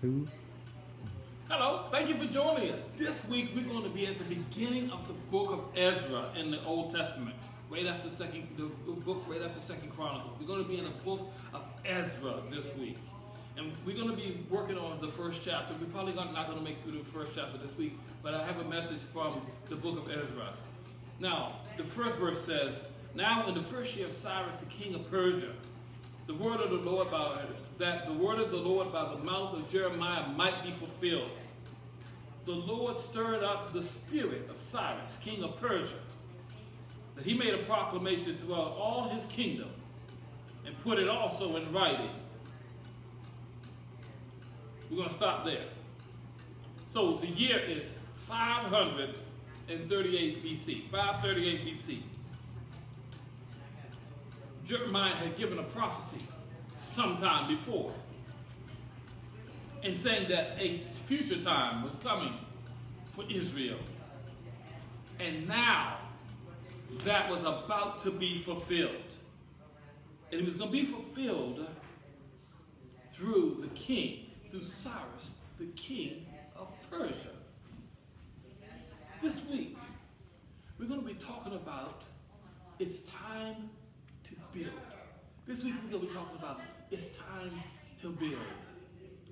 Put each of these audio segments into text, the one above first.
Two. Hello, thank you for joining us. This week we're going to be at the beginning of the book of Ezra in the Old Testament, right after the book right after Second Chronicles. We're going to be in the book of Ezra this week, and we're going to be working on the first chapter. We're probably not going to make it through the first chapter this week, but I have a message from the book of Ezra. Now, the first verse says, "Now in the first year of Cyrus, the king of Persia, the word of the Lord by the mouth of Jeremiah might be fulfilled. The Lord stirred up the spirit of Cyrus, king of Persia, that he made a proclamation throughout all his kingdom and put it also in writing." We're going to stop there. So the year is 538 BC. 538 BC. Jeremiah had given a prophecy sometime before, and saying that a future time was coming for Israel. And now that was about to be fulfilled. And it was going to be fulfilled through the king, through Cyrus, the king of Persia. This week, we're going to be talking about it's time to build. This week, we're going to be talking about it's time to build.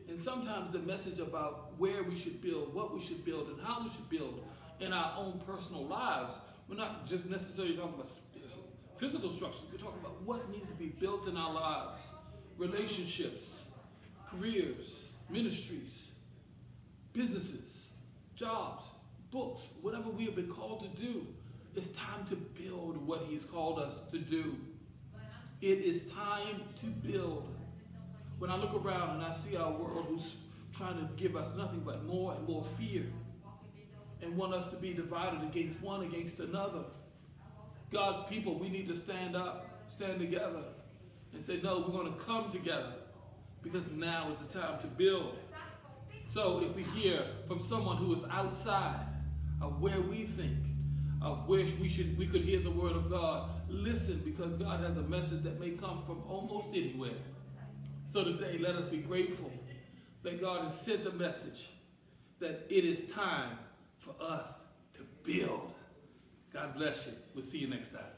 And sometimes the message about where we should build, what we should build, and how we should build in our own personal lives, we're not just necessarily talking about physical structures. We're talking about what needs to be built in our lives. Relationships, careers, ministries, businesses, jobs, books, whatever we have been called to do. It's time to build what He's called us to do. It is time to build. When I look around and I see our world who's trying to give us nothing but more and more fear and want us to be divided against one against another, God's people, we need to stand up, stand together, and say, no, we're going to come together because now is the time to build. So if we hear from someone who is outside of where we think, of where we could hear the word of God, listen, because God has a message that may come from almost anywhere. So today, let us be grateful that God has sent a message that it is time for us to build. God bless you. We'll see you next time.